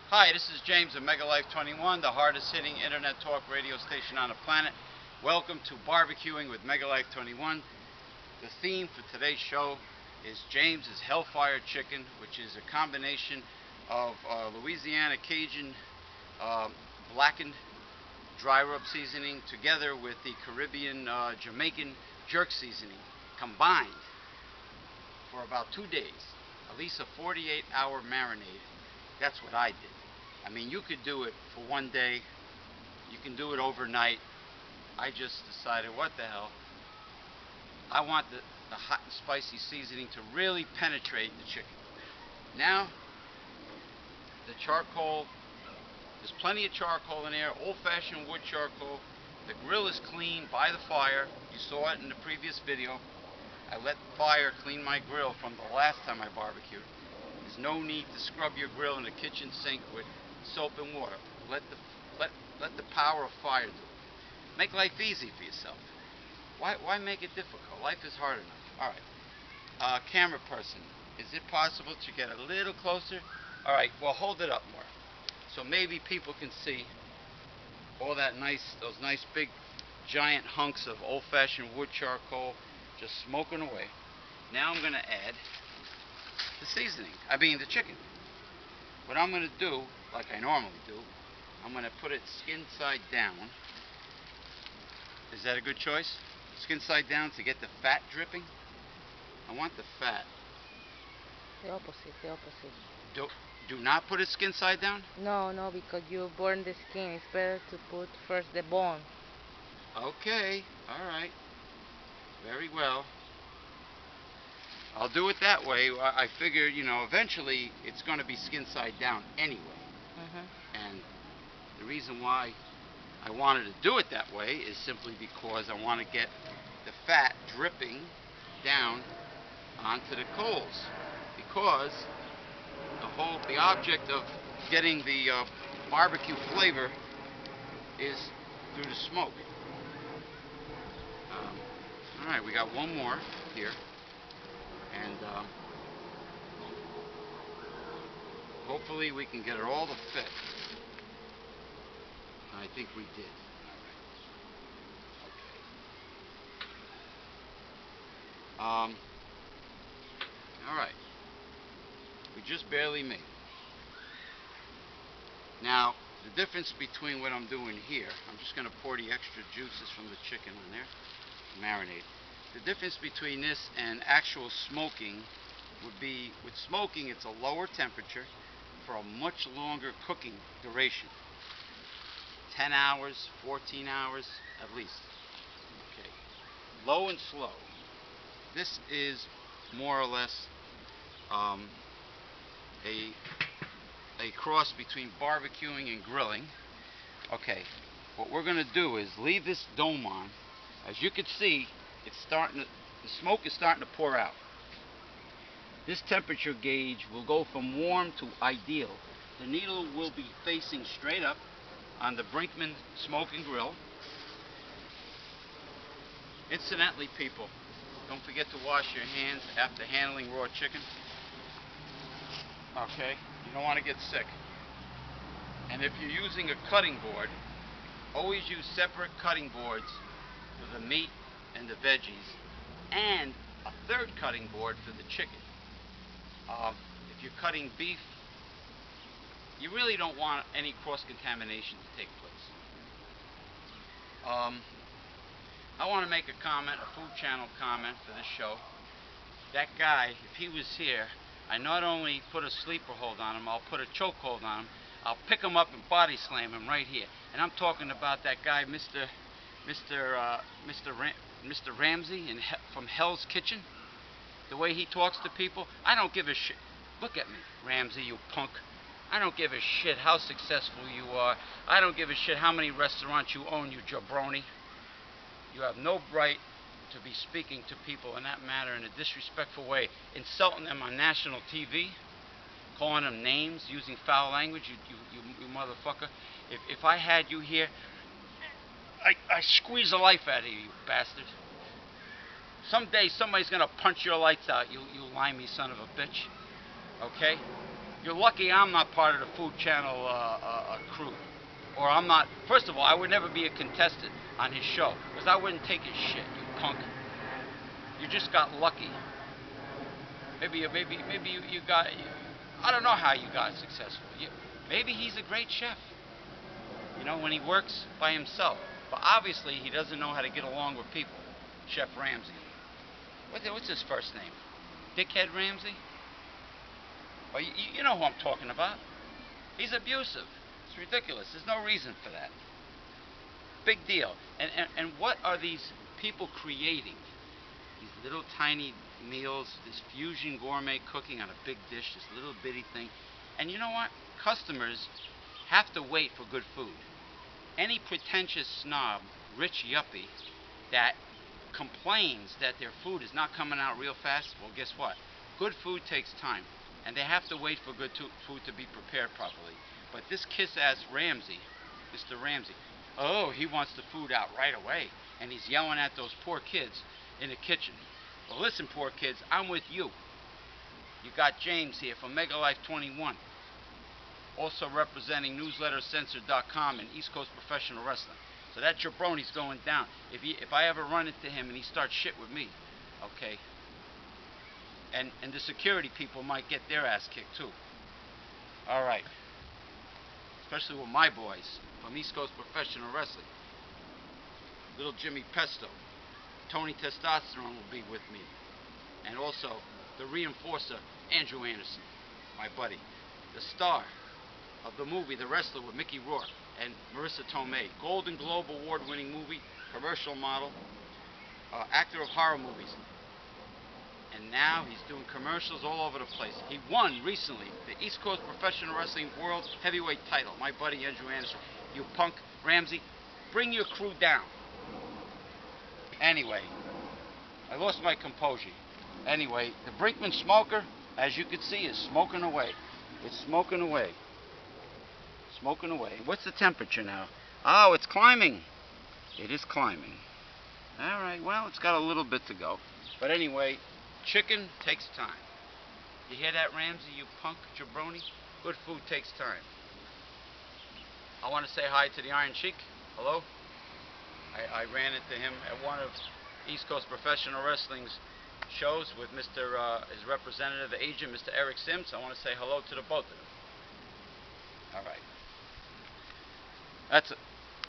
Hi, this is James of Mega Life 21, the hardest hitting internet talk radio station on the planet. Welcome to Barbecuing with Mega Life 21. The theme for today's show is James's Hellfire Chicken, which is a combination of Louisiana Cajun blackened dry rub seasoning together with the Caribbean Jamaican jerk seasoning combined for about 2 days, at least a 48-hour marinade. That's what I did. I mean, you could do it for 1 day, you can do it overnight. I just decided, what the hell, I want the hot and spicy seasoning to really penetrate the chicken. Now, the charcoal, there's plenty of charcoal in there, old-fashioned wood charcoal. The grill is clean by the fire. You saw it in the previous video. I let the fire clean my grill from the last time I barbecued. There's no need to scrub your grill in the kitchen sink with soap and water. Let the power of fire do it. Make life easy for yourself. Why make it difficult? Life is hard enough. All right. Camera person, is it possible to get a little closer? All right. Well, hold it up more, so maybe people can see all that those nice big giant hunks of old-fashioned wood charcoal just smoking away. Now I'm going to add the seasoning. The chicken. What I'm going to do, like I normally do, I'm going to put it skin side down. Is that a good choice? Skin side down to get the fat dripping? I want the fat. The opposite. Do not put it skin side down? No, because you burn the skin. It's better to put first the bone. Okay, alright. Very well. I'll do it that way. I figure, eventually it's going to be skin side down anyway. And the reason why I wanted to do it that way is simply because I want to get the fat dripping down onto the coals. Because the object of getting the barbecue flavor is through the smoke. Alright, we got one more here. And hopefully we can get it all to fit. I think we did. Okay. Alright. We just barely made it. Now, the difference between what I'm doing here, I'm just going to pour the extra juices from the chicken on there, marinate. The difference between this and actual smoking would be, with smoking it's a lower temperature for a much longer cooking duration. 10 hours, 14 hours at least. Okay. Low and slow. This is more or less a cross between barbecuing and grilling. Okay, what we're going to do is leave this dome on. As you can see, the smoke is starting to pour out. This temperature gauge will go from warm to ideal. The needle will be facing straight up on the Brinkmann smoking grill. Incidentally, people, don't forget to wash your hands after handling raw chicken. Okay, you don't want to get sick. And if you're using a cutting board, always use separate cutting boards for the meat and the veggies, and a third cutting board for the chicken. If you're cutting beef, you really don't want any cross-contamination to take place. I want to make a comment, a Food Channel comment for this show. That guy, if he was here, I not only put a sleeper hold on him, I'll put a choke hold on him. I'll pick him up and body slam him right here. And I'm talking about that guy, Mr. Ramsay from Hell's Kitchen. The way he talks to people, I don't give a shit. Look at me, Ramsay, you punk. I don't give a shit how successful you are. I don't give a shit how many restaurants you own, you jabroni. You have no right to be speaking to people in that manner, in a disrespectful way, insulting them on national TV, calling them names, using foul language, you motherfucker. If I had you here, I squeeze the life out of you, you bastard. Someday somebody's gonna punch your lights out, you limey son of a bitch. Okay? You're lucky I'm not part of the Food Channel crew. Or I'm not, first of all, I would never be a contestant on his show, because I wouldn't take his shit, you punk. You just got lucky. Maybe you got, I don't know how you got successful. Maybe he's a great chef, you know, when he works by himself. But obviously he doesn't know how to get along with people. Chef Ramsay. What's his first name? Dickhead Ramsay? Well, you know who I'm talking about. He's abusive. It's ridiculous. There's no reason for that. Big deal. And what are these people creating? These little tiny meals, this fusion gourmet cooking on a big dish, this little bitty thing. And you know what? Customers have to wait for good food. Any pretentious snob, rich yuppie, that complains that their food is not coming out real fast, well, guess what? Good food takes time. And they have to wait for good food to be prepared properly. But this kiss-ass Ramsay, Mr. Ramsay, oh, he wants the food out right away. And he's yelling at those poor kids in the kitchen. Well, listen, poor kids, I'm with you. You got James here from Mega Life 21. Also representing newslettercensored.com and East Coast Professional Wrestling. So that jabroni's going down. If I ever run into him and he starts shit with me, okay? And the security people might get their ass kicked too. Alright. Especially with my boys from East Coast Professional Wrestling. Little Jimmy Pesto. Tony Testosterone will be with me. And also the reinforcer, Andrew Anderson, my buddy. The star of the movie The Wrestler with Mickey Rourke and Marissa Tomei. Golden Globe award-winning movie, commercial model, actor of horror movies. And now he's doing commercials all over the place. He won recently the East Coast Professional Wrestling World Heavyweight title. My buddy Andrew Anderson. You punk, Ramsay, bring your crew down. Anyway, I lost my composure. Anyway, the Brinkman smoker, as you can see, is smoking away. It's smoking away. Smoking away. What's the temperature now? Oh, it's climbing. It is climbing. Alright, well, it's got a little bit to go. But anyway, chicken takes time. You hear that, Ramsay, you punk jabroni? Good food takes time. I want to say hi to the Iron Sheik. Hello? I ran into him at one of East Coast Professional Wrestling's shows with his representative, the agent, Mr. Eric Sims. I want to say hello to the both of them. Alright.